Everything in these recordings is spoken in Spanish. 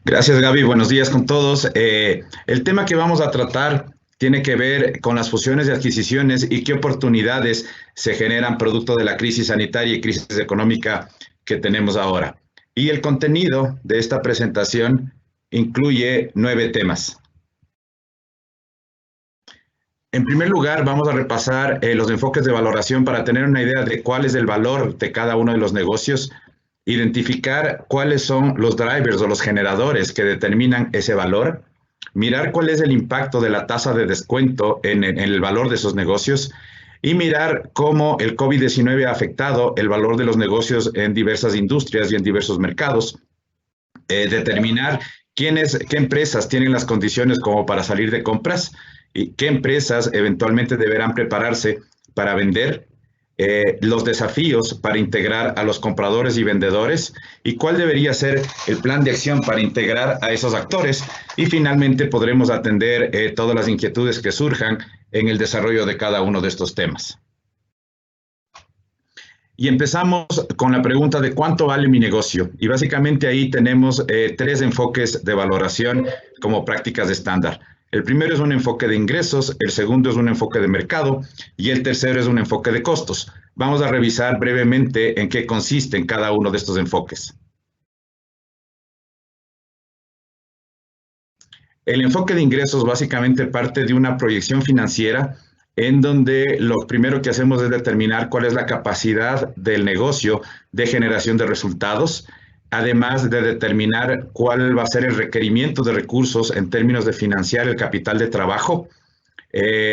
Gracias, Gaby. Buenos días con todos. El tema que vamos a tratar tiene que ver con las fusiones y adquisiciones y qué oportunidades se generan producto de la crisis sanitaria y crisis económica que tenemos ahora. Y el contenido de esta presentación incluye 9 temas. En primer lugar, vamos a repasar los enfoques de valoración para tener una idea de cuál es el valor de cada uno de los negocios, identificar cuáles son los drivers o los generadores que determinan ese valor, mirar cuál es el impacto de la tasa de descuento en el valor de esos negocios y mirar cómo el COVID-19 ha afectado el valor de los negocios en diversas industrias y en diversos mercados, determinar qué empresas tienen las condiciones como para salir de compras y qué empresas eventualmente deberán prepararse para vender, los desafíos para integrar a los compradores y vendedores y cuál debería ser el plan de acción para integrar a esos actores y finalmente podremos atender todas las inquietudes que surjan en el desarrollo de cada uno de estos temas. Y empezamos con la pregunta de cuánto vale mi negocio. Y básicamente ahí tenemos 3 enfoques de valoración como prácticas estándar. El primero es un enfoque de ingresos, el segundo es un enfoque de mercado y el tercero es un enfoque de costos. Vamos a revisar brevemente en qué consisten cada uno de estos enfoques. El enfoque de ingresos básicamente parte de una proyección financiera en donde lo primero que hacemos es determinar cuál es la capacidad del negocio de generación de resultados, además de determinar cuál va a ser el requerimiento de recursos en términos de financiar el capital de trabajo.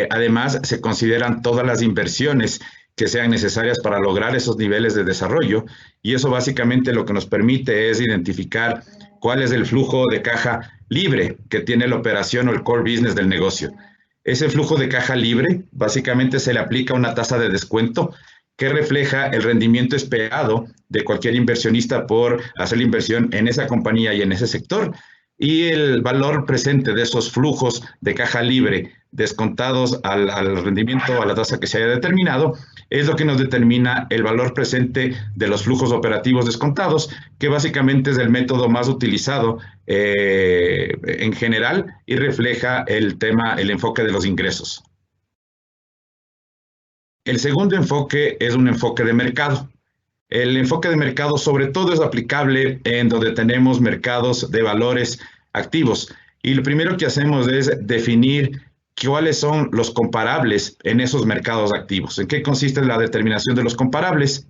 Además, se consideran todas las inversiones que sean necesarias para lograr esos niveles de desarrollo y eso básicamente lo que nos permite es identificar cuál es el flujo de caja libre que tiene la operación o el core business del negocio. Ese flujo de caja libre básicamente se le aplica una tasa de descuento que refleja el rendimiento esperado de cualquier inversionista por hacer la inversión en esa compañía y en ese sector y el valor presente de esos flujos de caja libre descontados al rendimiento, a la tasa que se haya determinado, es lo que nos determina el valor presente de los flujos operativos descontados, que básicamente es el método más utilizado en general y refleja el enfoque de los ingresos. El segundo enfoque es un enfoque de mercado. El enfoque de mercado sobre todo es aplicable en donde tenemos mercados de valores activos. Y lo primero que hacemos es definir cuáles son los comparables en esos mercados activos. ¿En qué consiste la determinación de los comparables?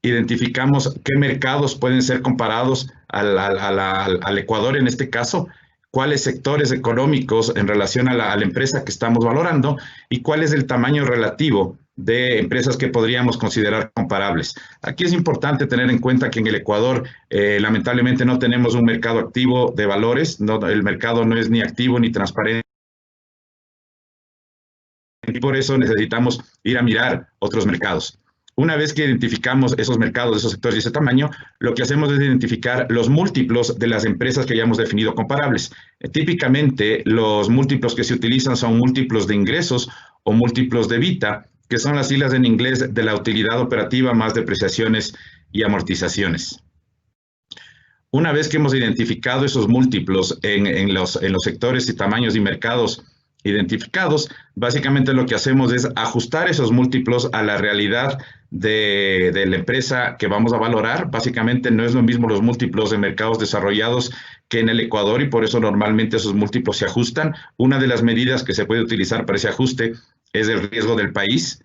Identificamos qué mercados pueden ser comparados al Ecuador en este caso, cuáles sectores económicos en relación a la empresa que estamos valorando y cuál es el tamaño relativo de empresas que podríamos considerar comparables. Aquí es importante tener en cuenta que en el Ecuador lamentablemente no tenemos un mercado activo de valores, el mercado no es ni activo ni transparente y por eso necesitamos ir a mirar otros mercados. Una vez que identificamos esos mercados, esos sectores y ese tamaño, lo que hacemos es identificar los múltiplos de las empresas que hayamos definido comparables. Típicamente, los múltiplos que se utilizan son múltiplos de ingresos o múltiplos de EBITDA, que son las siglas en inglés de la utilidad operativa más depreciaciones y amortizaciones. Una vez que hemos identificado esos múltiplos en los sectores y tamaños y mercados identificados, básicamente lo que hacemos es ajustar esos múltiplos a la realidad de la empresa que vamos a valorar. Básicamente no es lo mismo los múltiplos de mercados desarrollados que en el Ecuador y por eso normalmente esos múltiplos se ajustan. Una de las medidas que se puede utilizar para ese ajuste es el riesgo del país.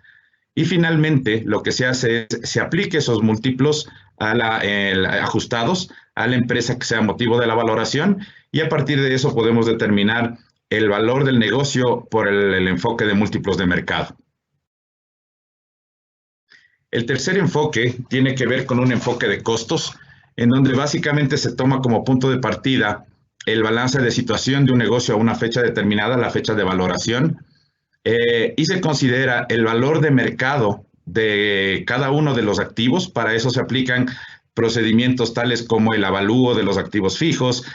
Y finalmente lo que se hace es se aplique esos múltiplos ajustados a la empresa que sea motivo de la valoración y a partir de eso podemos determinar el valor del negocio por el enfoque de múltiplos de mercado. El tercer enfoque tiene que ver con un enfoque de costos, en donde básicamente se toma como punto de partida el balance de situación de un negocio a una fecha determinada, la fecha de valoración, y se considera el valor de mercado de cada uno de los activos. Para eso se aplican procedimientos tales como el avalúo de los activos fijos,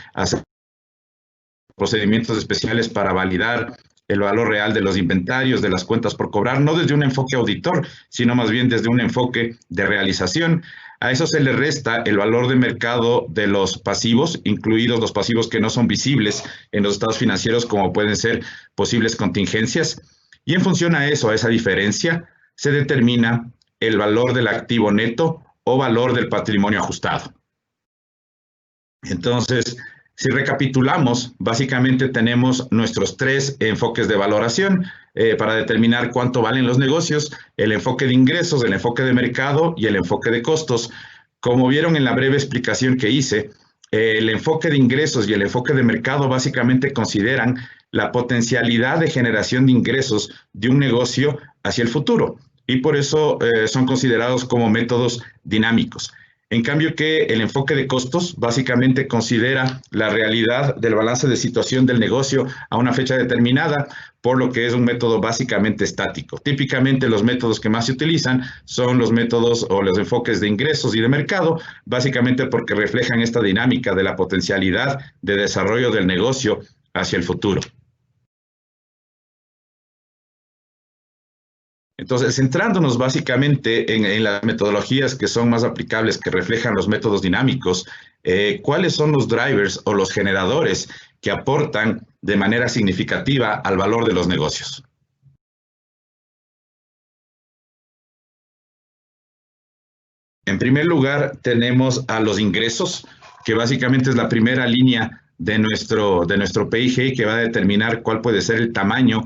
procedimientos especiales para validar el valor real de los inventarios, de las cuentas por cobrar, no desde un enfoque auditor, sino más bien desde un enfoque de realización. A eso se le resta el valor de mercado de los pasivos, incluidos los pasivos que no son visibles en los estados financieros, como pueden ser posibles contingencias. Y en función a eso, a esa diferencia, se determina el valor del activo neto o valor del patrimonio ajustado. Entonces, si recapitulamos, básicamente tenemos nuestros tres enfoques de valoración para determinar cuánto valen los negocios: el enfoque de ingresos, el enfoque de mercado y el enfoque de costos. Como vieron en la breve explicación que hice, el enfoque de ingresos y el enfoque de mercado básicamente consideran la potencialidad de generación de ingresos de un negocio hacia el futuro, y por eso son considerados como métodos dinámicos. En cambio que el enfoque de costos básicamente considera la realidad del balance de situación del negocio a una fecha determinada, por lo que es un método básicamente estático. Típicamente los métodos que más se utilizan son los métodos o los enfoques de ingresos y de mercado, básicamente porque reflejan esta dinámica de la potencialidad de desarrollo del negocio hacia el futuro. Entonces, centrándonos básicamente en las metodologías que son más aplicables, que reflejan los métodos dinámicos, ¿cuáles son los drivers o los generadores que aportan de manera significativa al valor de los negocios? En primer lugar, tenemos a los ingresos, que básicamente es la primera línea de nuestro PIG, que va a determinar cuál puede ser el tamaño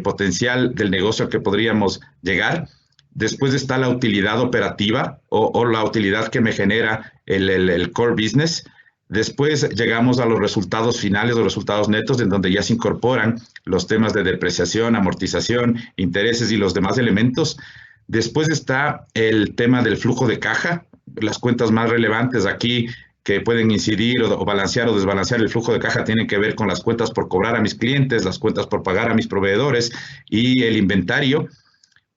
potencial del negocio que podríamos llegar. Después está la utilidad operativa o la utilidad que me genera el core business. Después llegamos a los resultados finales o resultados netos, en donde ya se incorporan los temas de depreciación, amortización, intereses y los demás elementos. Después está el tema del flujo de caja. Las cuentas más relevantes aquí que pueden incidir o balancear o desbalancear el flujo de caja tienen que ver con las cuentas por cobrar a mis clientes, las cuentas por pagar a mis proveedores y el inventario.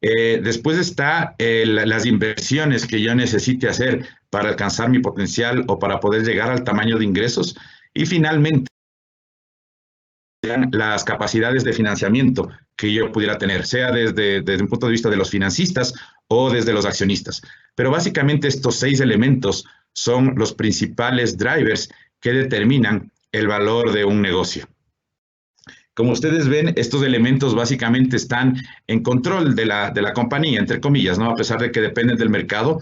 Después está las inversiones que yo necesite hacer para alcanzar mi potencial o para poder llegar al tamaño de ingresos. Y finalmente, las capacidades de financiamiento que yo pudiera tener, sea desde un punto de vista de los financistas o desde los accionistas. Pero básicamente estos 6 elementos son los principales drivers que determinan el valor de un negocio. Como ustedes ven, estos elementos básicamente están en control de la compañía, entre comillas, ¿no? A pesar de que dependen del mercado,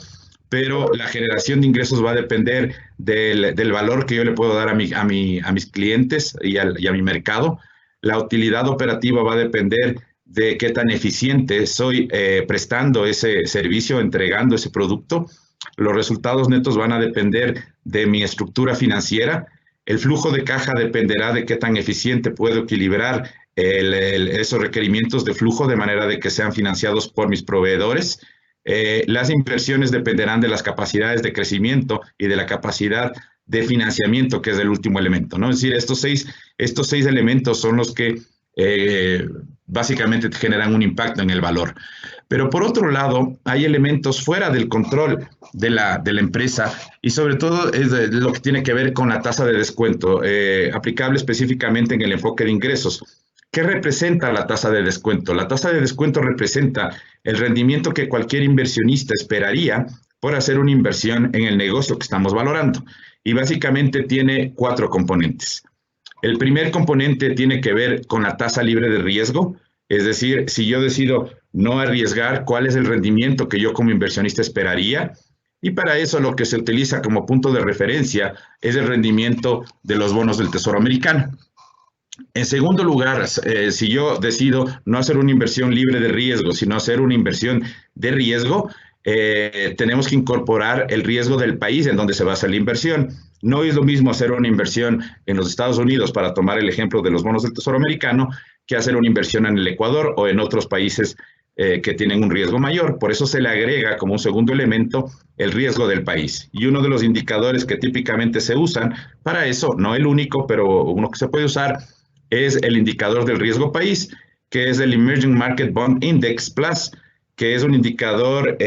pero la generación de ingresos va a depender del valor que yo le puedo dar a mis clientes y a mi mercado. La utilidad operativa va a depender de qué tan eficiente soy prestando ese servicio, entregando ese producto. Los resultados netos van a depender de mi estructura financiera. El flujo de caja dependerá de qué tan eficiente puedo equilibrar esos requerimientos de flujo de manera de que sean financiados por mis proveedores. Las inversiones dependerán de las capacidades de crecimiento y de la capacidad de financiamiento, que es el último elemento, ¿no? Es decir, estos seis elementos son los que básicamente generan un impacto en el valor. Pero por otro lado, hay elementos fuera del control de la empresa y sobre todo es lo que tiene que ver con la tasa de descuento, aplicable específicamente en el enfoque de ingresos. ¿Qué representa la tasa de descuento? La tasa de descuento representa el rendimiento que cualquier inversionista esperaría por hacer una inversión en el negocio que estamos valorando. Y básicamente tiene 4 componentes. El primer componente tiene que ver con la tasa libre de riesgo, es decir, si yo decido no arriesgar, ¿cuál es el rendimiento que yo como inversionista esperaría? Y para eso lo que se utiliza como punto de referencia es el rendimiento de los bonos del Tesoro americano. En segundo lugar, si yo decido no hacer una inversión libre de riesgo, sino hacer una inversión de riesgo, tenemos que incorporar el riesgo del país en donde se basa la inversión. No es lo mismo hacer una inversión en los Estados Unidos, para tomar el ejemplo de los bonos del Tesoro americano, que hacer una inversión en el Ecuador o en otros países que tienen un riesgo mayor. Por eso se le agrega como un segundo elemento el riesgo del país. Y uno de los indicadores que típicamente se usan para eso, no el único, pero uno que se puede usar, es el indicador del riesgo país, que es el Emerging Market Bond Index Plus, que es un indicador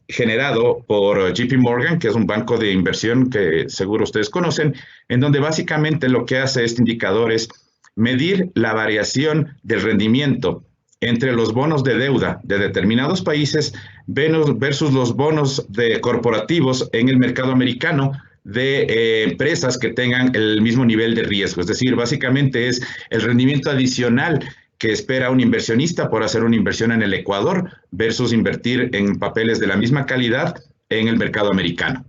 generado por JP Morgan, que es un banco de inversión que seguro ustedes conocen, en donde básicamente lo que hace este indicador es medir la variación del rendimiento entre los bonos de deuda de determinados países versus los bonos corporativos en el mercado americano de empresas que tengan el mismo nivel de riesgo. Es decir, básicamente es el rendimiento adicional que espera un inversionista por hacer una inversión en el Ecuador versus invertir en papeles de la misma calidad en el mercado americano.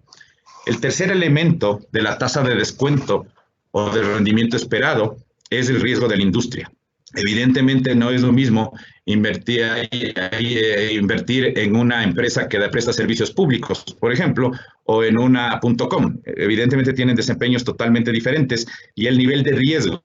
El tercer elemento de la tasa de descuento o del rendimiento esperado es el riesgo de la industria. Evidentemente no es lo mismo invertir en una empresa que presta servicios públicos, por ejemplo, o en una .com. Evidentemente tienen desempeños totalmente diferentes y el nivel de riesgo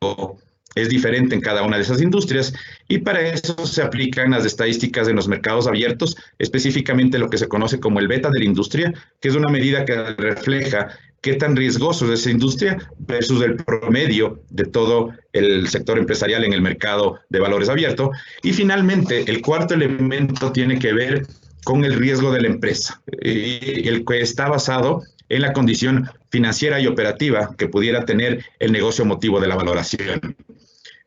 es diferente en cada una de esas industrias, y para eso se aplican las estadísticas en los mercados abiertos, específicamente lo que se conoce como el beta de la industria, que es una medida que refleja qué tan riesgoso es esa industria versus el promedio de todo el sector empresarial en el mercado de valores abierto. Y finalmente, el cuarto elemento tiene que ver con el riesgo de la empresa, el que está basado en la condición financiera y operativa que pudiera tener el negocio motivo de la valoración.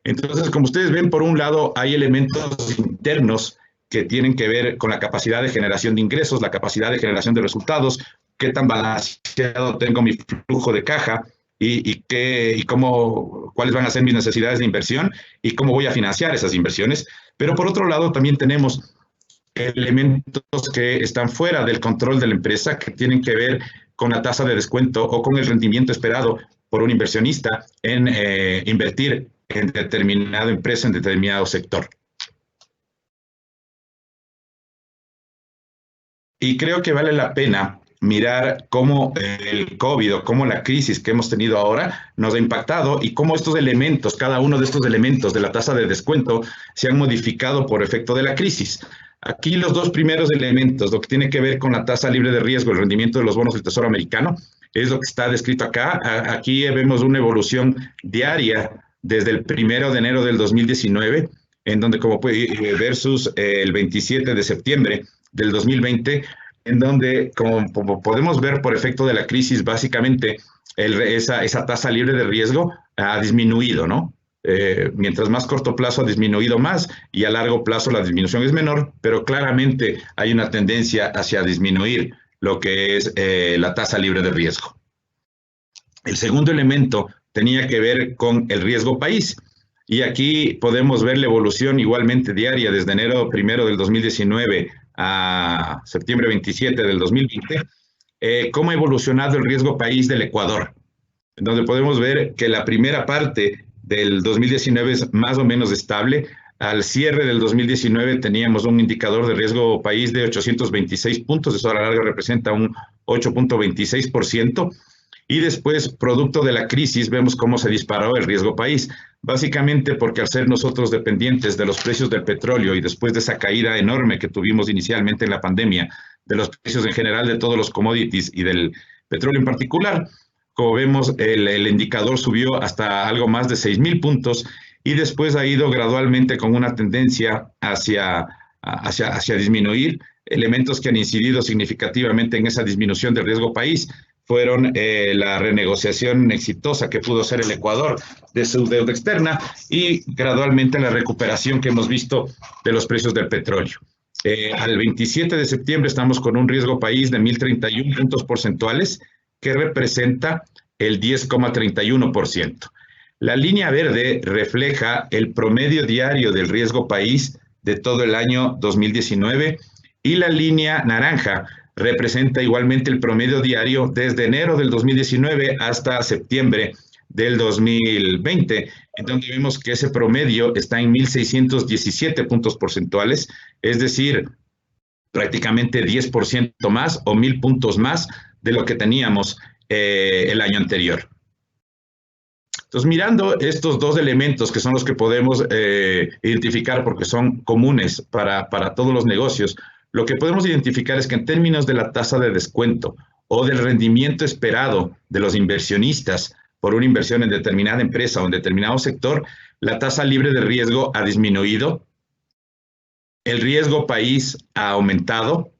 Entonces, como ustedes ven, por un lado hay elementos internos que tienen que ver con la capacidad de generación de ingresos, la capacidad de generación de resultados, qué tan balanceado tengo mi flujo de caja cuáles van a ser mis necesidades de inversión y cómo voy a financiar esas inversiones. Pero por otro lado también tenemos elementos que están fuera del control de la empresa, que tienen que ver con la tasa de descuento o con el rendimiento esperado por un inversionista en invertir en determinada empresa, en determinado sector. Y creo que vale la pena mirar cómo el COVID o cómo la crisis que hemos tenido ahora nos ha impactado y cómo estos elementos, cada uno de estos elementos de la tasa de descuento, se han modificado por efecto de la crisis. Aquí los dos primeros elementos, lo que tiene que ver con la tasa libre de riesgo, el rendimiento de los bonos del Tesoro americano, es lo que está descrito acá. Aquí vemos una evolución diaria desde el 1 de enero del 2019, en donde como puede versus el 27 de septiembre del 2020, en donde como podemos ver por efecto de la crisis, básicamente esa tasa libre de riesgo ha disminuido, ¿no? Mientras más corto plazo ha disminuido más y a largo plazo la disminución es menor, pero claramente hay una tendencia hacia disminuir lo que es la tasa libre de riesgo. El segundo elemento tenía que ver con el riesgo país, y aquí podemos ver la evolución igualmente diaria desde enero 1 del 2019 a septiembre 27 del 2020, cómo ha evolucionado el riesgo país del Ecuador, donde podemos ver que la primera parte del 2019 es más o menos estable. Al cierre del 2019 teníamos un indicador de riesgo país de 826 puntos, eso a la larga representa un 8.26%, y después, producto de la crisis, vemos cómo se disparó el riesgo país, básicamente porque al ser nosotros dependientes de los precios del petróleo y después de esa caída enorme que tuvimos inicialmente en la pandemia, de los precios en general de todos los commodities y del petróleo en particular, como vemos, el indicador subió hasta algo más de 6.000 puntos y después ha ido gradualmente con una tendencia hacia disminuir. Elementos que han incidido significativamente en esa disminución del riesgo país fueron la renegociación exitosa que pudo hacer el Ecuador de su deuda externa y gradualmente la recuperación que hemos visto de los precios del petróleo. Al 27 de septiembre estamos con un riesgo país de 1.031 puntos porcentuales, que representa el 10,31%. La línea verde refleja el promedio diario del riesgo país de todo el año 2019 y la línea naranja representa igualmente el promedio diario desde enero del 2019 hasta septiembre del 2020, en donde vemos que ese promedio está en 1.617 puntos porcentuales, es decir, prácticamente 10% más o 1.000 puntos más de lo que teníamos el año anterior. Entonces, mirando estos dos elementos que son los que podemos identificar porque son comunes para todos los negocios, lo que podemos identificar es que en términos de la tasa de descuento o del rendimiento esperado de los inversionistas por una inversión en determinada empresa o en determinado sector, la tasa libre de riesgo ha disminuido, el riesgo país ha aumentado.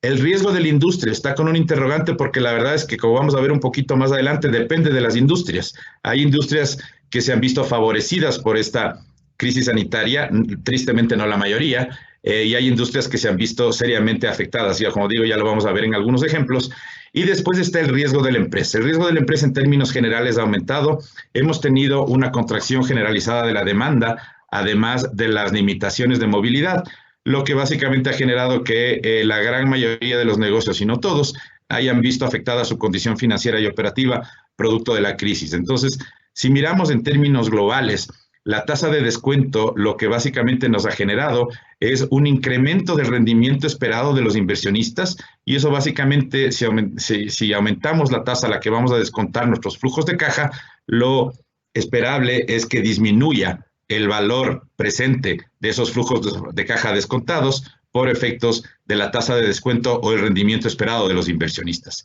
El riesgo de la industria está con un interrogante porque la verdad es que, como vamos a ver un poquito más adelante, depende de las industrias. Hay industrias que se han visto favorecidas por esta crisis sanitaria, tristemente no la mayoría, y hay industrias que se han visto seriamente afectadas. Ya como digo, ya lo vamos a ver en algunos ejemplos. Y después está el riesgo de la empresa. El riesgo de la empresa en términos generales ha aumentado. Hemos tenido una contracción generalizada de la demanda, además de las limitaciones de movilidad, lo que básicamente ha generado que la gran mayoría de los negocios, y no todos, hayan visto afectada su condición financiera y operativa producto de la crisis. Entonces, si miramos en términos globales, la tasa de descuento lo que básicamente nos ha generado es un incremento del rendimiento esperado de los inversionistas, y eso básicamente, si aumentamos la tasa a la que vamos a descontar nuestros flujos de caja, lo esperable es que disminuya el valor presente de esos flujos de caja descontados por efectos de la tasa de descuento o el rendimiento esperado de los inversionistas.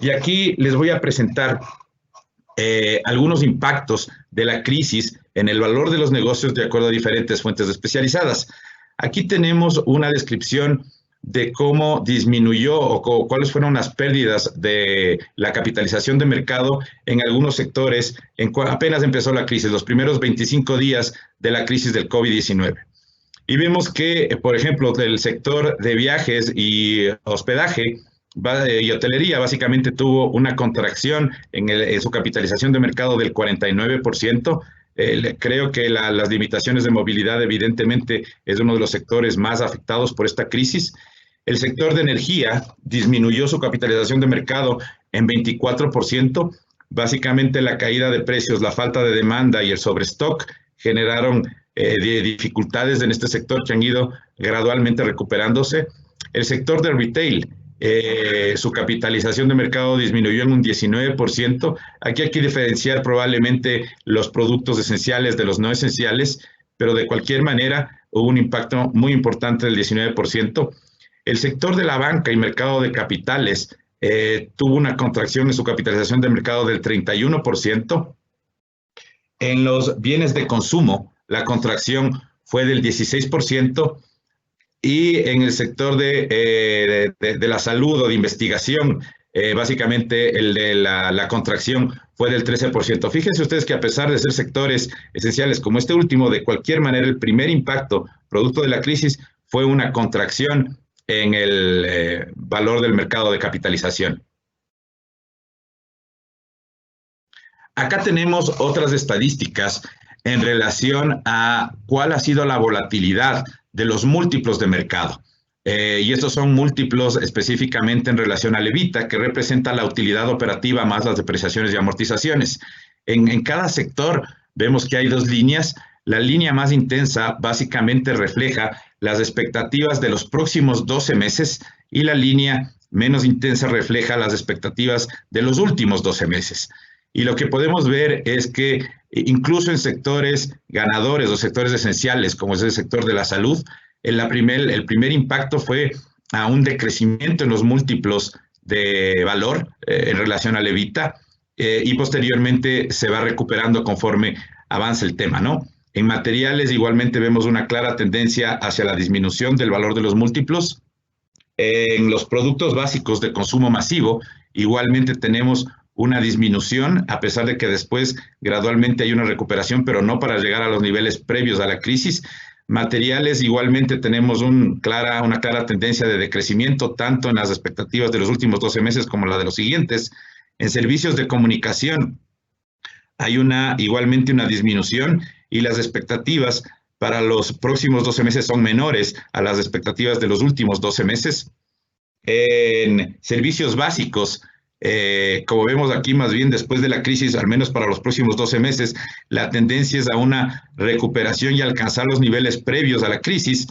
Y aquí les voy a presentar algunos impactos de la crisis en el valor de los negocios de acuerdo a diferentes fuentes especializadas. Aquí tenemos una descripción de cómo disminuyó o cuáles fueron las pérdidas de la capitalización de mercado en algunos sectores apenas empezó la crisis, los primeros 25 días de la crisis del COVID-19. Y vemos que, por ejemplo, del sector de viajes y hospedaje y hotelería básicamente tuvo una contracción en su capitalización de mercado del 49%. Creo que las limitaciones de movilidad evidentemente es uno de los sectores más afectados por esta crisis. El sector de energía disminuyó su capitalización de mercado en 24%. Básicamente la caída de precios, la falta de demanda y el sobrestock generaron dificultades en este sector que han ido gradualmente recuperándose. El sector de retail, su capitalización de mercado disminuyó en un 19%. Aquí hay que diferenciar probablemente los productos esenciales de los no esenciales, pero de cualquier manera hubo un impacto muy importante del 19%. El sector de la banca y mercado de capitales tuvo una contracción en su capitalización de mercado del 31%. En los bienes de consumo, la contracción fue del 16%. Y en el sector de la salud o de investigación, básicamente el de la contracción fue del 13%. Fíjense ustedes que a pesar de ser sectores esenciales como este último, de cualquier manera el primer impacto producto de la crisis fue una contracción en el valor del mercado de capitalización. Acá tenemos otras estadísticas en relación a cuál ha sido la volatilidad de los múltiplos de mercado. Y estos son múltiplos específicamente en relación al EBITDA, que representa la utilidad operativa más las depreciaciones y amortizaciones. En cada sector vemos que hay dos líneas. La línea más intensa básicamente refleja las expectativas de los próximos 12 meses y la línea menos intensa refleja las expectativas de los últimos 12 meses. Y lo que podemos ver es que incluso en sectores ganadores o sectores esenciales, como es el sector de la salud, el primer impacto fue a un decrecimiento en los múltiplos de valor en relación al EBITDA, y posteriormente se va recuperando conforme avanza el tema, ¿no? En materiales igualmente vemos una clara tendencia hacia la disminución del valor de los múltiplos. En los productos básicos de consumo masivo igualmente tenemos una disminución, a pesar de que después gradualmente hay una recuperación, pero no para llegar a los niveles previos a la crisis. Materiales igualmente tenemos una clara tendencia de decrecimiento, tanto en las expectativas de los últimos 12 meses como la de los siguientes. En servicios de comunicación hay igualmente una disminución y las expectativas para los próximos 12 meses son menores a las expectativas de los últimos 12 meses. En servicios básicos, como vemos aquí, más bien después de la crisis, al menos para los próximos 12 meses, la tendencia es a una recuperación y alcanzar los niveles previos a la crisis.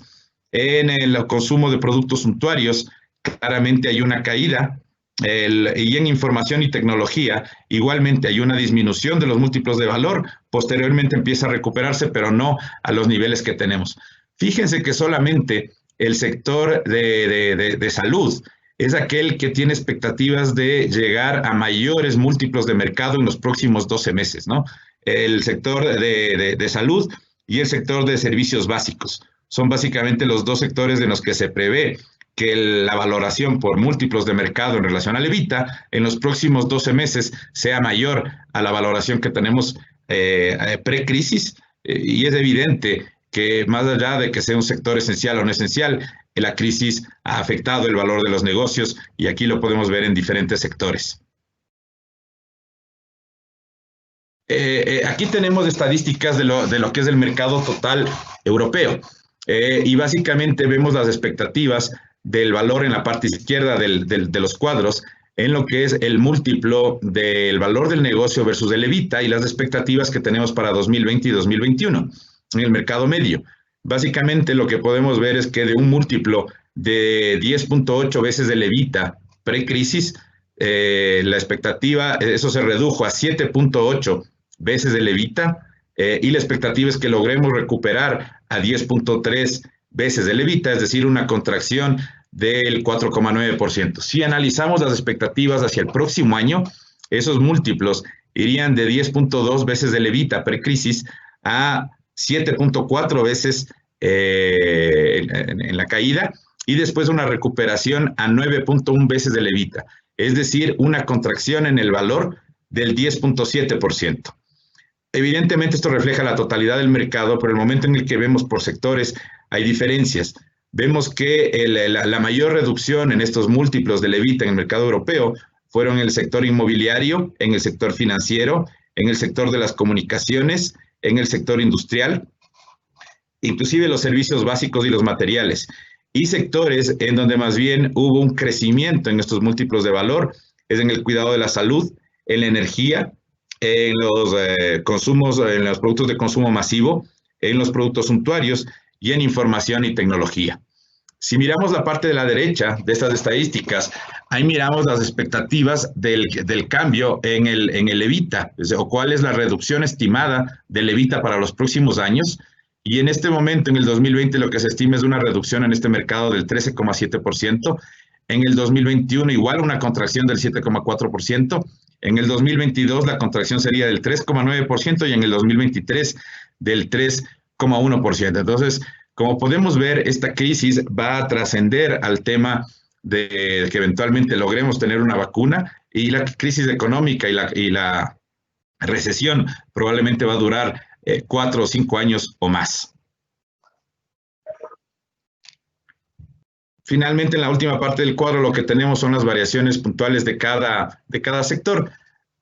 En el consumo de productos suntuarios, claramente hay una caída. Y en información y tecnología, igualmente hay una disminución de los múltiplos de valor. Posteriormente empieza a recuperarse, pero no a los niveles que tenemos. Fíjense que solamente el sector de salud es aquel que tiene expectativas de llegar a mayores múltiplos de mercado en los próximos 12 meses, ¿no? El sector de salud y el sector de servicios básicos son básicamente los dos sectores en los que se prevé que la valoración por múltiplos de mercado en relación al EBITDA en los próximos 12 meses sea mayor a la valoración que tenemos pre-crisis. y es evidente que más allá de que sea un sector esencial o no esencial, la crisis ha afectado el valor de los negocios y aquí lo podemos ver en diferentes sectores. Aquí tenemos estadísticas de lo que es el mercado total europeo y básicamente vemos las expectativas del valor en la parte izquierda de los cuadros en lo que es el múltiplo del valor del negocio versus el EBITDA y las expectativas que tenemos para 2020 y 2021 en el mercado medio. Básicamente lo que podemos ver es que de un múltiplo de 10.8 veces el EBITDA pre-crisis, la expectativa, eso se redujo a 7.8 veces el EBITDA y la expectativa es que logremos recuperar a 10.3 veces el EBITDA, es decir, una contracción del 4,9%. Si analizamos las expectativas hacia el próximo año, esos múltiplos irían de 10.2 veces el EBITDA pre-crisis a 7.4 veces en la caída y después una recuperación a 9.1 veces el EBITDA, es decir, una contracción en el valor del 10.7%. Evidentemente esto refleja la totalidad del mercado, pero el momento en el que vemos por sectores hay diferencias. Vemos que la mayor reducción en estos múltiplos del EBITDA en el mercado europeo fueron en el sector inmobiliario, en el sector financiero, en el sector de las comunicaciones, en el sector industrial, inclusive los servicios básicos y los materiales. Y sectores en donde más bien hubo un crecimiento en estos múltiplos de valor es en el cuidado de la salud, en la energía, en los consumos, en los productos de consumo masivo, en los productos suntuarios y en información y tecnología. Si miramos la parte de la derecha de estas estadísticas, ahí miramos las expectativas del cambio en el EBITDA, o cuál es la reducción estimada del EBITDA para los próximos años. Y en este momento, en el 2020, lo que se estima es una reducción en este mercado del 13,7%. En el 2021, igual una contracción del 7,4%. En el 2022, la contracción sería del 3,9% y en el 2023 del 3,1%. Entonces, como podemos ver, esta crisis va a trascender al tema de que eventualmente logremos tener una vacuna y la crisis económica y la recesión probablemente va a durar 4 o 5 años o más. Finalmente, en la última parte del cuadro lo que tenemos son las variaciones puntuales de cada sector.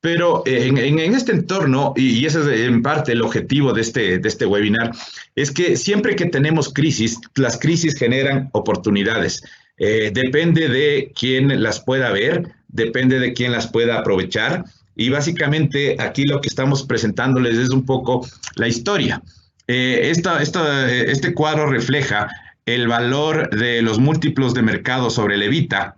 Pero en este entorno, y ese es en parte el objetivo de este webinar, es que siempre que tenemos crisis, las crisis generan oportunidades. Depende de quién las pueda ver, depende de quién las pueda aprovechar. Y básicamente aquí lo que estamos presentándoles es un poco la historia. Este cuadro refleja el valor de los múltiplos de mercado sobre el EBITDA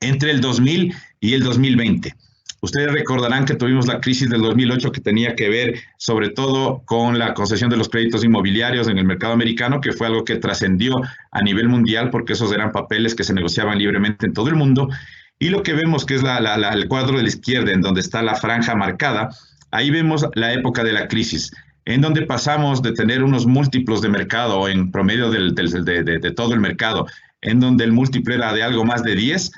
entre el 2000 y el 2020. Ustedes recordarán que tuvimos la crisis del 2008 que tenía que ver sobre todo con la concesión de los créditos inmobiliarios en el mercado americano, que fue algo que trascendió a nivel mundial porque esos eran papeles que se negociaban libremente en todo el mundo. Y lo que vemos que es el cuadro de la izquierda, en donde está la franja marcada, ahí vemos la época de la crisis, en donde pasamos de tener unos múltiplos de mercado en promedio de todo el mercado, en donde el múltiplo era de algo más de 10,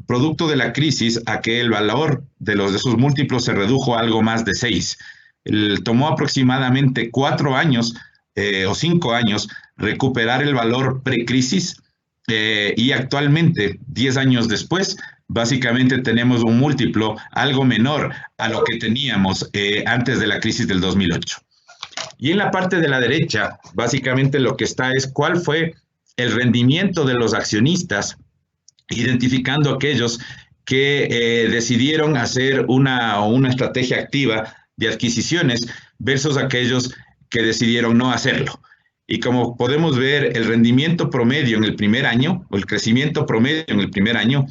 producto de la crisis, a que el valor de esos múltiplos se redujo a algo más de 6. Tomó aproximadamente 4 años o 5 años recuperar el valor precrisis y actualmente, 10 años después, básicamente tenemos un múltiplo algo menor a lo que teníamos antes de la crisis del 2008. Y en la parte de la derecha, básicamente lo que está es cuál fue el rendimiento de los accionistas, identificando aquellos que decidieron hacer una estrategia activa de adquisiciones versus aquellos que decidieron no hacerlo. Y como podemos ver, el rendimiento promedio en el primer año, o el crecimiento promedio en el primer año,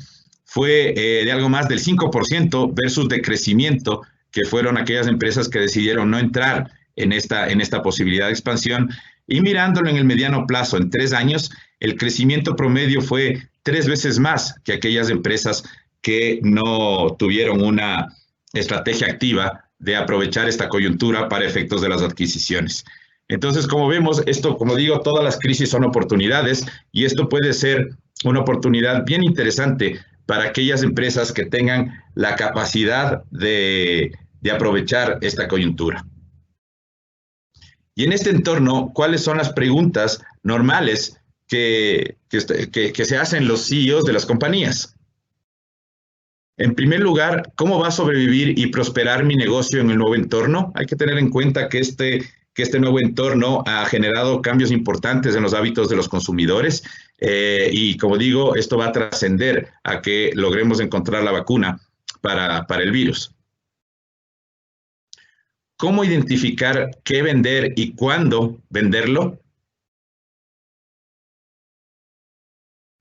fue de algo más del 5% versus de crecimiento, que fueron aquellas empresas que decidieron no entrar en esta posibilidad de expansión. Y mirándolo en el mediano plazo, en 3 años, el crecimiento promedio fue 3 veces más que aquellas empresas que no tuvieron una estrategia activa de aprovechar esta coyuntura para efectos de las adquisiciones. Entonces, como vemos, esto, como digo, todas las crisis son oportunidades y esto puede ser una oportunidad bien interesante para aquellas empresas que tengan la capacidad de aprovechar esta coyuntura. Y en este entorno, ¿cuáles son las preguntas normales que se hacen los CEOs de las compañías? En primer lugar, ¿cómo va a sobrevivir y prosperar mi negocio en el nuevo entorno? Hay que tener en cuenta que este nuevo entorno ha generado cambios importantes en los hábitos de los consumidores y, como digo, esto va a trascender a que logremos encontrar la vacuna para el virus. ¿Cómo identificar qué vender y cuándo venderlo?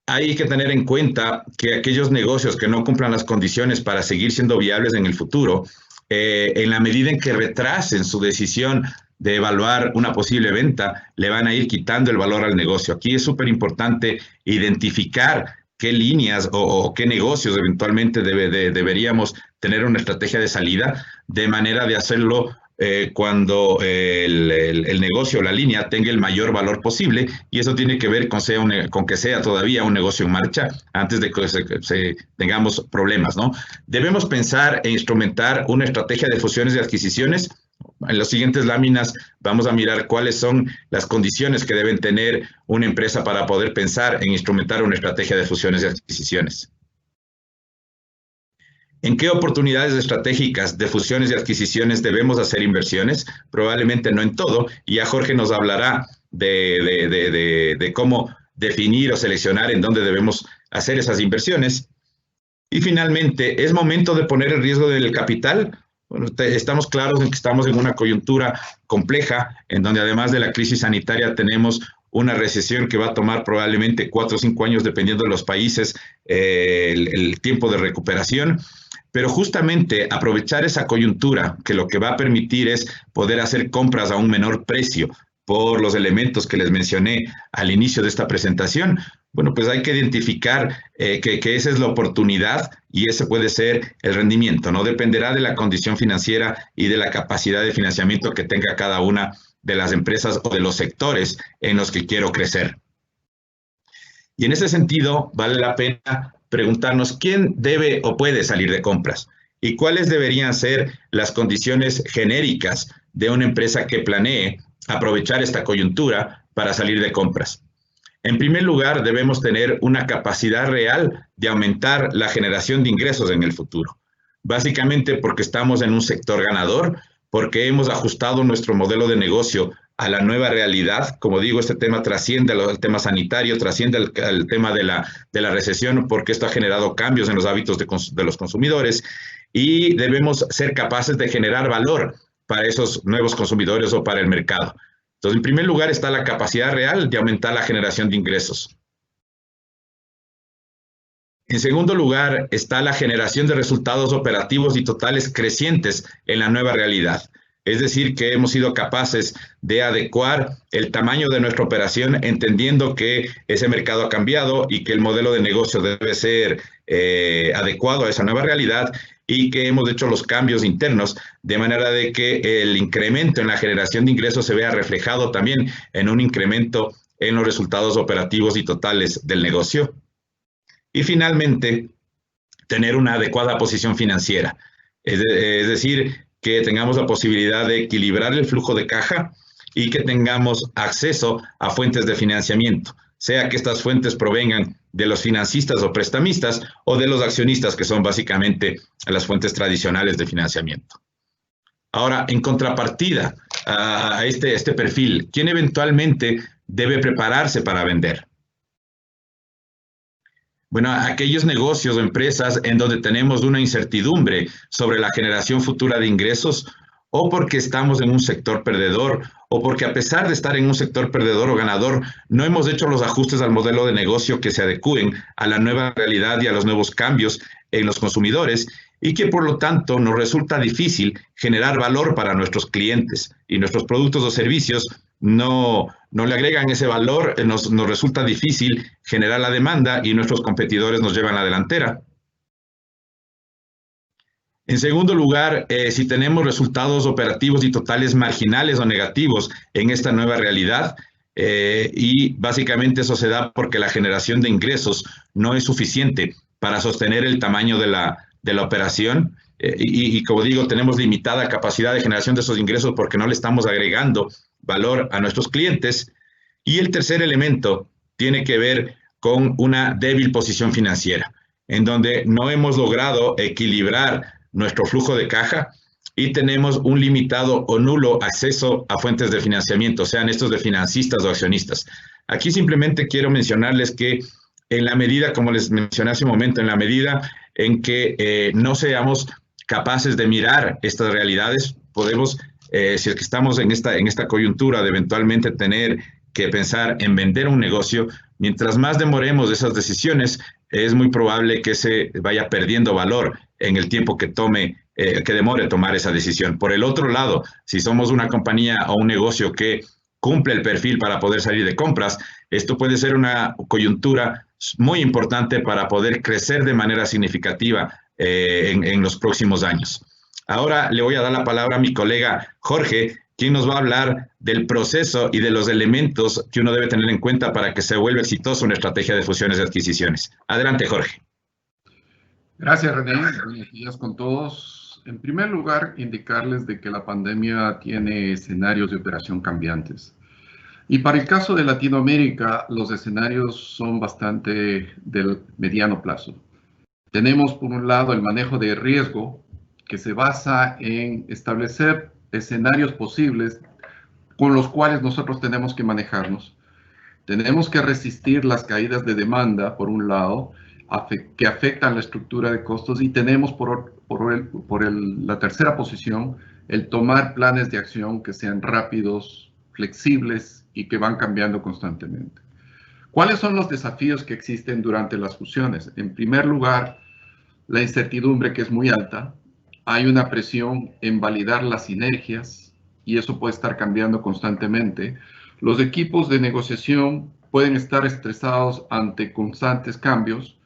Hay que tener en cuenta que aquellos negocios que no cumplan las condiciones para seguir siendo viables en el futuro, en la medida en que retrasen su decisión de evaluar una posible venta, le van a ir quitando el valor al negocio. Aquí es súper importante identificar qué líneas o qué negocios eventualmente deberíamos tener una estrategia de salida, de manera de hacerlo cuando el negocio o la línea tenga el mayor valor posible, y eso tiene que ver con que sea todavía un negocio en marcha antes de que tengamos problemas, ¿no? Debemos pensar e instrumentar una estrategia de fusiones y adquisiciones. En las siguientes láminas vamos a mirar cuáles son las condiciones que deben tener una empresa para poder pensar en instrumentar una estrategia de fusiones y adquisiciones. ¿En qué oportunidades estratégicas de fusiones y adquisiciones debemos hacer inversiones? Probablemente no en todo, y ya Jorge nos hablará de cómo definir o seleccionar en dónde debemos hacer esas inversiones. Y finalmente, ¿es momento de poner en riesgo del capital? Bueno, estamos claros en que estamos en una coyuntura compleja, en donde además de la crisis sanitaria tenemos una recesión que va a tomar probablemente 4 o 5 años, dependiendo de los países, el tiempo de recuperación. Pero justamente aprovechar esa coyuntura, que lo que va a permitir es poder hacer compras a un menor precio por los elementos que les mencioné al inicio de esta presentación, bueno, pues hay que identificar que esa es la oportunidad y ese puede ser el rendimiento, ¿no? Dependerá de la condición financiera y de la capacidad de financiamiento que tenga cada una de las empresas o de los sectores en los que quiero crecer. Y en ese sentido, vale la pena preguntarnos quién debe o puede salir de compras y cuáles deberían ser las condiciones genéricas de una empresa que planee aprovechar esta coyuntura para salir de compras. En primer lugar, debemos tener una capacidad real de aumentar la generación de ingresos en el futuro, básicamente porque estamos en un sector ganador, porque hemos ajustado nuestro modelo de negocio a la nueva realidad. Como digo, este tema trasciende al tema sanitario, trasciende al tema de la recesión, porque esto ha generado cambios en los hábitos de los consumidores, y debemos ser capaces de generar valor para esos nuevos consumidores o para el mercado. Entonces, en primer lugar está la capacidad real de aumentar la generación de ingresos. En segundo lugar está la generación de resultados operativos y totales crecientes en la nueva realidad. Es decir, que hemos sido capaces de adecuar el tamaño de nuestra operación, entendiendo que ese mercado ha cambiado y que el modelo de negocio debe ser adecuado a esa nueva realidad, y que hemos hecho los cambios internos de manera de que el incremento en la generación de ingresos se vea reflejado también en un incremento en los resultados operativos y totales del negocio. Y finalmente, tener una adecuada posición financiera, es decir, que tengamos la posibilidad de equilibrar el flujo de caja y que tengamos acceso a fuentes de financiamiento, sea que estas fuentes provengan de los financistas o prestamistas o de los accionistas, que son básicamente las fuentes tradicionales de financiamiento. Ahora, en contrapartida a este perfil, ¿quién eventualmente debe prepararse para vender? Bueno, aquellos negocios o empresas en donde tenemos una incertidumbre sobre la generación futura de ingresos, o porque estamos en un sector perdedor, o porque a pesar de estar en un sector perdedor o ganador, no hemos hecho los ajustes al modelo de negocio que se adecúen a la nueva realidad y a los nuevos cambios en los consumidores, y que por lo tanto nos resulta difícil generar valor para nuestros clientes, y nuestros productos o servicios no le agregan ese valor, nos resulta difícil generar la demanda y nuestros competidores nos llevan a la delantera. En segundo lugar, si tenemos resultados operativos y totales marginales o negativos en esta nueva realidad, y básicamente eso se da porque la generación de ingresos no es suficiente para sostener el tamaño de la operación, y como digo, tenemos limitada capacidad de generación de esos ingresos porque no le estamos agregando valor a nuestros clientes. Y el tercer elemento tiene que ver con una débil posición financiera, en donde no hemos logrado equilibrar nuestro flujo de caja y tenemos un limitado o nulo acceso a fuentes de financiamiento, sean estos de financistas o accionistas. Aquí simplemente quiero mencionarles que en la medida, como les mencioné hace un momento, en la medida en que no seamos capaces de mirar estas realidades, podemos, si es que estamos en esta coyuntura de eventualmente tener que pensar en vender un negocio, mientras más demoremos esas decisiones, es muy probable que se vaya perdiendo valor en el tiempo que demore tomar esa decisión. Por el otro lado, si somos una compañía o un negocio que cumple el perfil para poder salir de compras, esto puede ser una coyuntura muy importante para poder crecer de manera significativa en los próximos años. Ahora le voy a dar la palabra a mi colega Jorge, quien nos va a hablar del proceso y de los elementos que uno debe tener en cuenta para que se vuelva exitoso una estrategia de fusiones y adquisiciones. Adelante, Jorge. Gracias, René. Buenos días con todos. En primer lugar, indicarles de que la pandemia tiene escenarios de operación cambiantes. Y para el caso de Latinoamérica, los escenarios son bastante del mediano plazo. Tenemos, por un lado, el manejo de riesgo, que se basa en establecer escenarios posibles con los cuales nosotros tenemos que manejarnos. Tenemos que resistir las caídas de demanda, por un lado, que afectan la estructura de costos, y tenemos la tercera posición, el tomar planes de acción que sean rápidos, flexibles y que van cambiando constantemente. ¿Cuáles son los desafíos que existen durante las fusiones? En primer lugar, la incertidumbre, que es muy alta. Hay una presión en validar las sinergias y eso puede estar cambiando constantemente. Los equipos de negociación pueden estar estresados ante constantes cambios.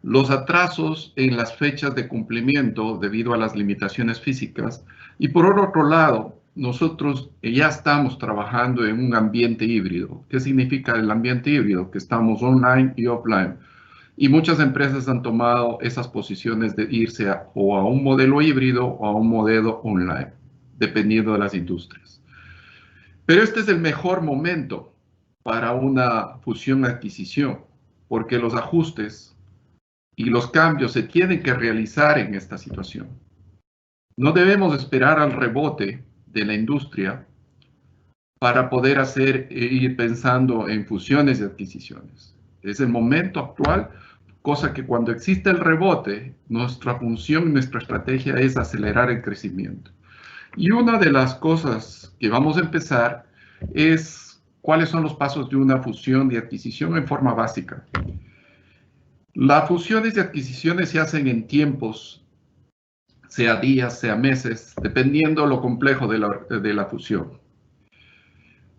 Los atrasos en las fechas de cumplimiento debido a las limitaciones físicas. Y por otro lado, nosotros ya estamos trabajando en un ambiente híbrido. ¿Qué significa el ambiente híbrido? Que estamos online y offline. Y muchas empresas han tomado esas posiciones de irse o a un modelo híbrido o a un modelo online, dependiendo de las industrias. Pero este es el mejor momento para una fusión-adquisición, porque los ajustes y los cambios se tienen que realizar en esta situación. No debemos esperar al rebote de la industria para poder ir pensando en fusiones y adquisiciones. Es el momento actual, cosa que cuando existe el rebote, nuestra función, nuestra estrategia es acelerar el crecimiento. Y una de las cosas que vamos a empezar es cuáles son los pasos de una fusión y adquisición en forma básica. Las fusiones y adquisiciones se hacen en tiempos, sea días, sea meses, dependiendo lo complejo de la fusión.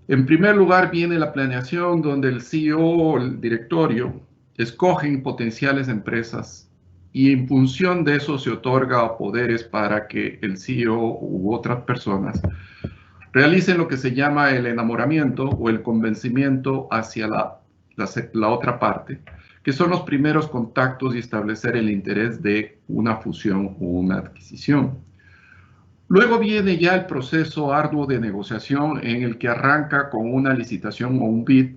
En primer lugar viene la planeación, donde el CEO o el directorio escogen potenciales empresas y en función de eso se otorga poderes para que el CEO u otras personas realicen lo que se llama el enamoramiento o el convencimiento hacia la otra parte, que son los primeros contactos y establecer el interés de una fusión o una adquisición. Luego viene ya el proceso arduo de negociación en el que arranca con una licitación o un bid,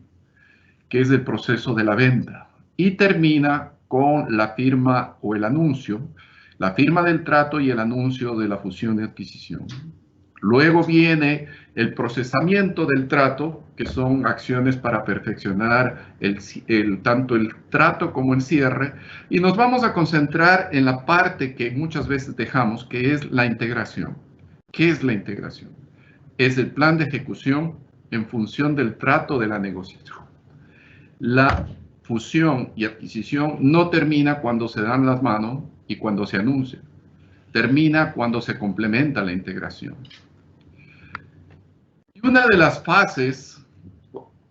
que es el proceso de la venta, y termina con la firma o el anuncio, la firma del trato y el anuncio de la fusión y adquisición. Luego viene el procesamiento del trato, que son acciones para perfeccionar tanto el trato como el cierre, y nos vamos a concentrar en la parte que muchas veces dejamos, que es la integración. ¿Qué es la integración? Es el plan de ejecución en función del trato de la negociación. La fusión y adquisición no termina cuando se dan las manos y cuando se anuncia. Termina cuando se complementa la integración. Y una de las fases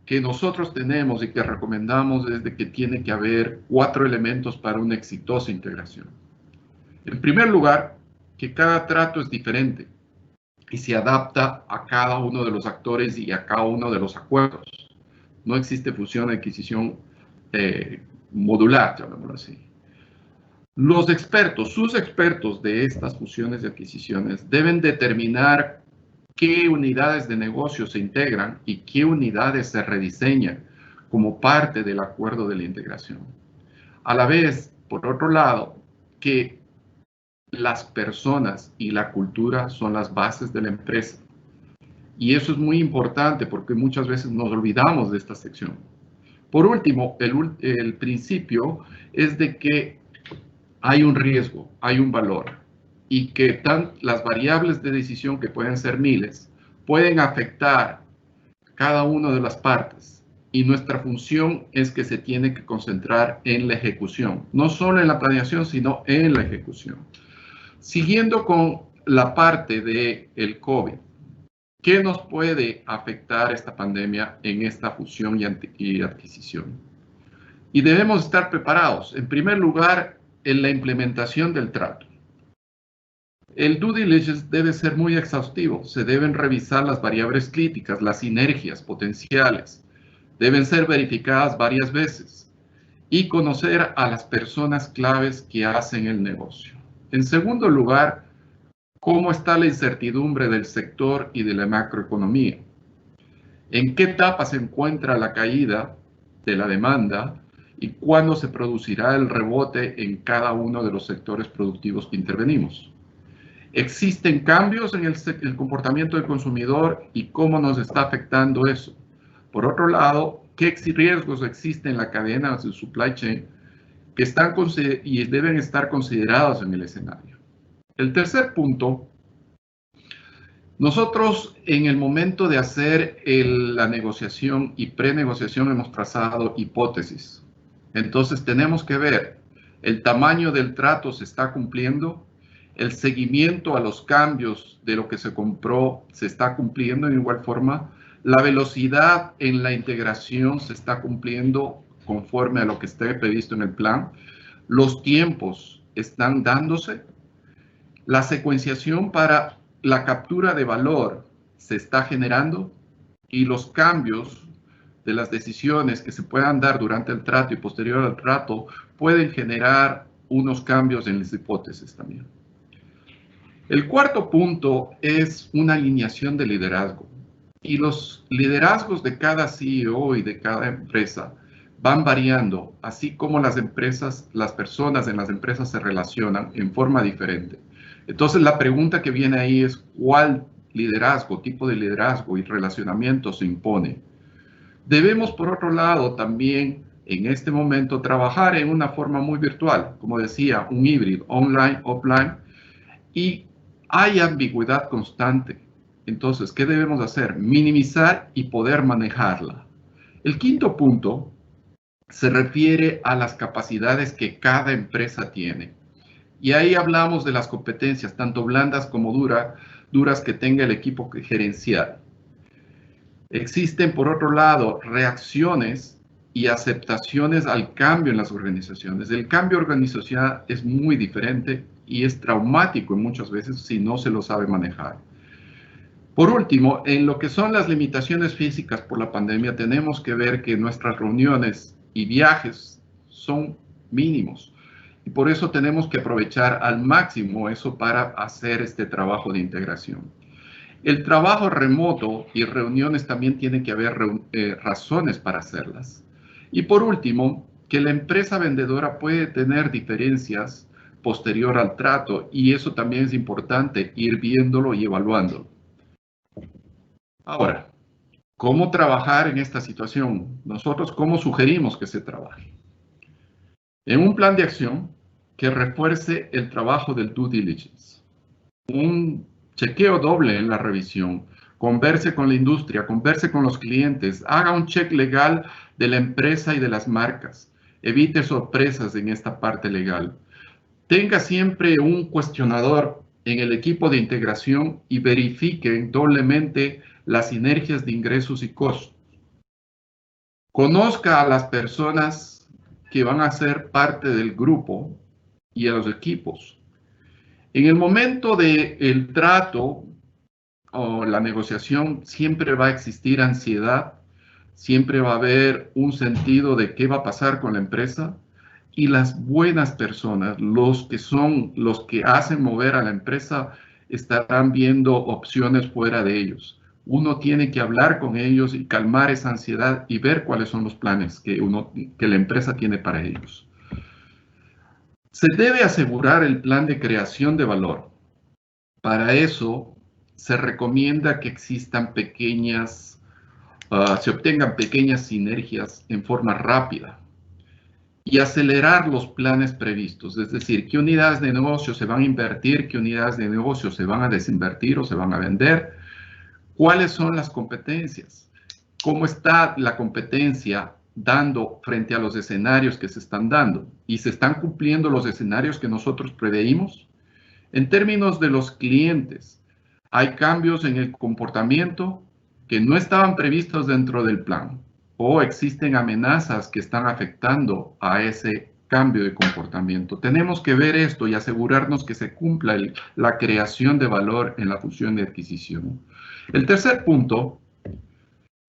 que nosotros tenemos y que recomendamos es de que tiene que haber 4 elementos para una exitosa integración. En primer lugar, que cada trato es diferente y se adapta a cada uno de los actores y a cada uno de los acuerdos. No existe fusión y adquisición modular, llamémoslo así. Los expertos, sus expertos de estas fusiones y adquisiciones deben determinar qué unidades de negocio se integran y qué unidades se rediseñan como parte del acuerdo de la integración. A la vez, por otro lado, que las personas y la cultura son las bases de la empresa. Y eso es muy importante porque muchas veces nos olvidamos de esta sección. Por último, el principio es de que hay un riesgo, hay un valor, y que las variables de decisión, que pueden ser miles, pueden afectar cada una de las partes. Y nuestra función es que se tiene que concentrar en la ejecución, no solo en la planeación, sino en la ejecución. Siguiendo con la parte del COVID, ¿qué nos puede afectar esta pandemia en esta fusión y adquisición? Y debemos estar preparados. En primer lugar, en la implementación del trato. El due diligence debe ser muy exhaustivo. Se deben revisar las variables críticas, las sinergias potenciales. Deben ser verificadas varias veces y conocer a las personas claves que hacen el negocio. En segundo lugar, ¿cómo está la incertidumbre del sector y de la macroeconomía? ¿En qué etapa se encuentra la caída de la demanda y cuándo se producirá el rebote en cada uno de los sectores productivos que intervenimos? ¿Existen cambios en el comportamiento del consumidor y cómo nos está afectando eso? Por otro lado, ¿qué riesgos existen en la cadena de supply chain que están y deben estar considerados en el escenario? El tercer punto, nosotros en el momento de hacer la negociación y prenegociación hemos trazado hipótesis. Entonces tenemos que ver el tamaño del trato se está cumpliendo, el seguimiento a los cambios de lo que se compró se está cumpliendo en igual forma, la velocidad en la integración se está cumpliendo conforme a lo que esté previsto en el plan, los tiempos están dándose, la secuenciación para la captura de valor se está generando y los cambios de las decisiones que se puedan dar durante el trato y posterior al trato pueden generar unos cambios en las hipótesis también. El cuarto punto es una alineación de liderazgo. Y los liderazgos de cada CEO y de cada empresa van variando, así como las personas en las empresas se relacionan en forma diferente. Entonces, la pregunta que viene ahí es ¿cuál liderazgo, tipo de liderazgo y relacionamiento se impone? Debemos, por otro lado, también en este momento trabajar en una forma muy virtual, como decía, un híbrido, online, offline, y hay ambigüedad constante. Entonces, ¿qué debemos hacer? Minimizar y poder manejarla. El quinto punto se refiere a las capacidades que cada empresa tiene. Y ahí hablamos de las competencias, tanto blandas como duras que tenga el equipo gerencial. Existen, por otro lado, reacciones y aceptaciones al cambio en las organizaciones. El cambio organizacional es muy diferente y es traumático muchas veces si no se lo sabe manejar. Por último, en lo que son las limitaciones físicas por la pandemia, tenemos que ver que nuestras reuniones y viajes son mínimos. Y por eso tenemos que aprovechar al máximo eso para hacer este trabajo de integración. El trabajo remoto y reuniones también tienen que haber razones para hacerlas. Y por último, que la empresa vendedora puede tener diferencias posterior al trato y eso también es importante ir viéndolo y evaluándolo. Ahora, ¿cómo trabajar en esta situación? Nosotros, ¿cómo sugerimos que se trabaje? En un plan de acción que refuerce el trabajo del due diligence. Un chequeo doble en la revisión. Converse con la industria, converse con los clientes, haga un check legal de la empresa y de las marcas. Evite sorpresas en esta parte legal. Tenga siempre un cuestionador en el equipo de integración y verifique doblemente las sinergias de ingresos y costos. Conozca a las personas que van a ser parte del grupo y a los equipos. En el momento del trato o la negociación siempre va a existir ansiedad, siempre va a haber un sentido de qué va a pasar con la empresa y las buenas personas, los que son los que hacen mover a la empresa, estarán viendo opciones fuera de ellos. Uno tiene que hablar con ellos y calmar esa ansiedad y ver cuáles son los planes que la empresa tiene para ellos. Se debe asegurar el plan de creación de valor. Para eso se recomienda que existan se obtengan pequeñas sinergias en forma rápida y acelerar los planes previstos, es decir, qué unidades de negocio se van a invertir, qué unidades de negocio se van a desinvertir o se van a vender, cuáles son las competencias, cómo está la competencia dando frente a los escenarios que se están dando y se están cumpliendo los escenarios que nosotros preveímos. En términos de los clientes, hay cambios en el comportamiento que no estaban previstos dentro del plan o existen amenazas que están afectando a ese cambio de comportamiento. Tenemos que ver esto y asegurarnos que se cumpla la creación de valor en la fusión de adquisición. El tercer punto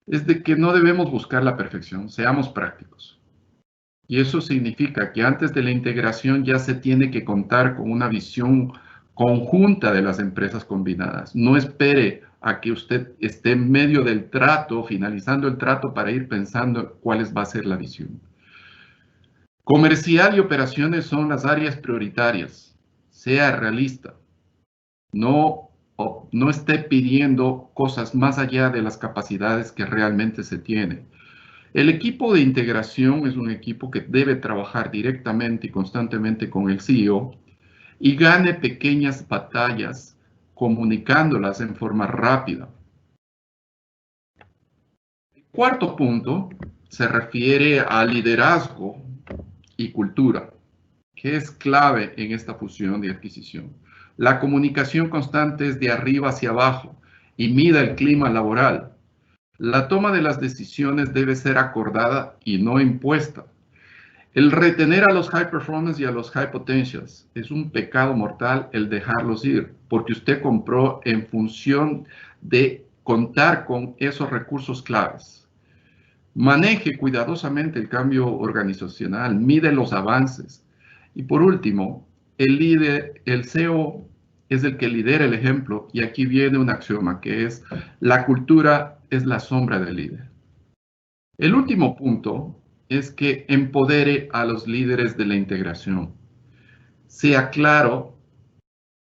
es de que no debemos buscar la perfección, seamos prácticos. Y eso significa que antes de la integración ya se tiene que contar con una visión conjunta de las empresas combinadas. No espere a que usted esté en medio del trato, finalizando el trato, para ir pensando cuál va a ser la visión. Comercial y operaciones son las áreas prioritarias. Sea realista. No esté pidiendo cosas más allá de las capacidades que realmente se tienen. El equipo de integración es un equipo que debe trabajar directamente y constantemente con el CEO y gane pequeñas batallas comunicándolas en forma rápida. El cuarto punto se refiere a liderazgo y cultura, que es clave en esta fusión de adquisición. La comunicación constante es de arriba hacia abajo y mida el clima laboral. La toma de las decisiones debe ser acordada y no impuesta. El retener a los high performance y a los high potentials es un pecado mortal el dejarlos ir, porque usted compró en función de contar con esos recursos claves. Maneje cuidadosamente el cambio organizacional, mide los avances. Y por último, el CEO es el que lidera el ejemplo, y aquí viene un axioma que es: la cultura es la sombra del líder. El último punto es que empodere a los líderes de la integración. Sea claro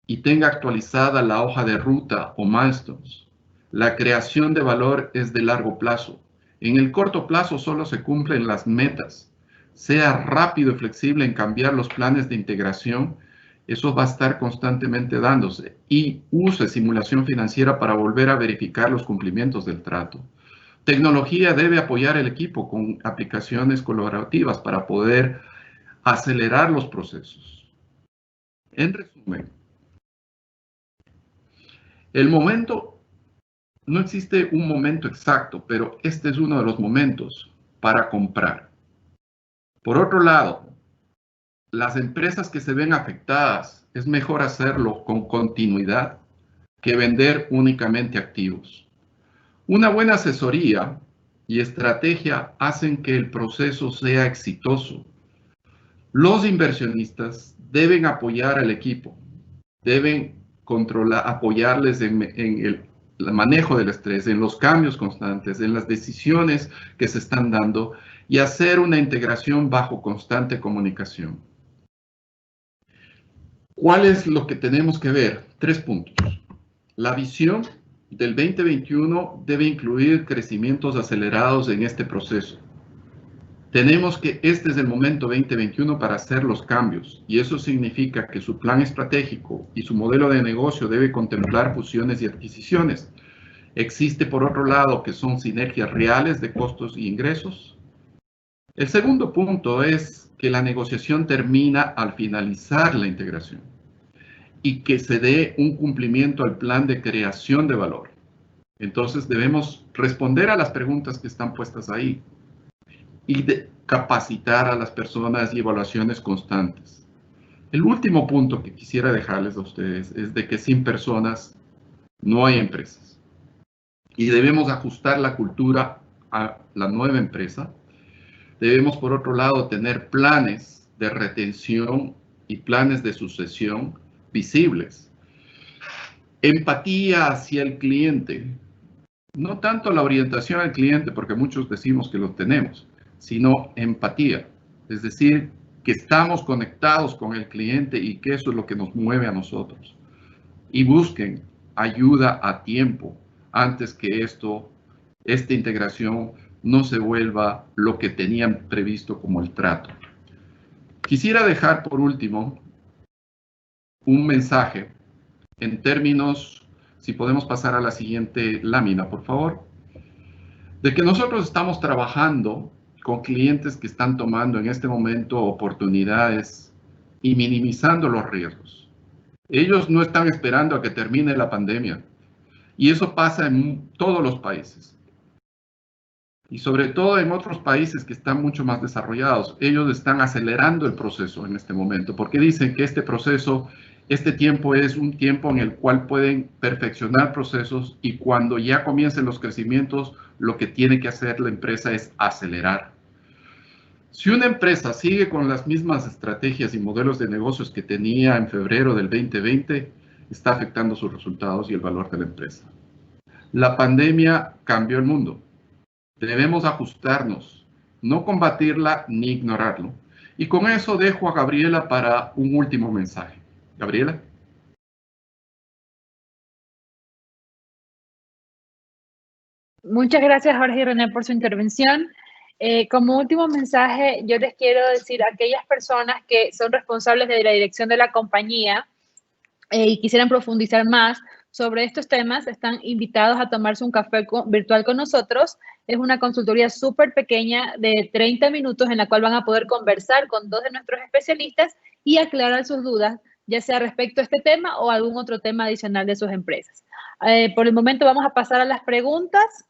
y tenga actualizada la hoja de ruta o milestones. La creación de valor es de largo plazo. En el corto plazo solo se cumplen las metas. Sea rápido y flexible en cambiar los planes de integración. Eso va a estar constantemente dándose. Y use simulación financiera para volver a verificar los cumplimientos del trato. Tecnología debe apoyar el equipo con aplicaciones colaborativas para poder acelerar los procesos. En resumen, no existe un momento exacto, pero este es uno de los momentos para comprar. Por otro lado, las empresas que se ven afectadas, es mejor hacerlo con continuidad que vender únicamente activos. Una buena asesoría y estrategia hacen que el proceso sea exitoso. Los inversionistas deben apoyar al equipo, deben apoyarles en el manejo del estrés, en los cambios constantes, en las decisiones que se están dando y hacer una integración bajo constante comunicación. ¿Cuál es lo que tenemos que ver? 3 puntos. La visión del 2021 debe incluir crecimientos acelerados en este proceso. Tenemos que este es el momento 2021 para hacer los cambios, y eso significa que su plan estratégico y su modelo de negocio debe contemplar fusiones y adquisiciones. Existe, por otro lado, que son sinergias reales de costos y ingresos. El segundo punto es que la negociación termina al finalizar la integración y que se dé un cumplimiento al plan de creación de valor. Entonces debemos responder a las preguntas que están puestas ahí y capacitar a las personas y evaluaciones constantes. El último punto que quisiera dejarles a ustedes es de que sin personas no hay empresas. Y debemos ajustar la cultura a la nueva empresa. Debemos, por otro lado, tener planes de retención y planes de sucesión visibles. Empatía hacia el cliente. No tanto la orientación al cliente, porque muchos decimos que lo tenemos, sino empatía. Es decir, que estamos conectados con el cliente y que eso es lo que nos mueve a nosotros. Y busquen ayuda a tiempo antes que esta integración no se vuelva lo que tenían previsto como el trato. Quisiera dejar por último un mensaje en términos, si podemos pasar a la siguiente lámina, por favor, de que nosotros estamos trabajando con clientes que están tomando en este momento oportunidades y minimizando los riesgos. Ellos no están esperando a que termine la pandemia. Y eso pasa en todos los países. Y sobre todo en otros países que están mucho más desarrollados. Ellos están acelerando el proceso en este momento, porque dicen que este proceso, este tiempo es un tiempo en el cual pueden perfeccionar procesos y cuando ya comiencen los crecimientos, lo que tiene que hacer la empresa es acelerar. Si una empresa sigue con las mismas estrategias y modelos de negocios que tenía en febrero del 2020, está afectando sus resultados y el valor de la empresa. La pandemia cambió el mundo. Debemos ajustarnos, no combatirla ni ignorarlo. Y con eso dejo a Gabriela para un último mensaje. Gabriela. Muchas gracias, Jorge y René, por su intervención. Como último mensaje, yo les quiero decir a aquellas personas que son responsables de la dirección de la compañía y quisieran profundizar más sobre estos temas, están invitados a tomarse un café virtual con nosotros. Es una consultoría súper pequeña de 30 minutos en la cual van a poder conversar con 2 de nuestros especialistas y aclarar sus dudas, ya sea respecto a este tema o algún otro tema adicional de sus empresas. Por el momento vamos a pasar a las preguntas.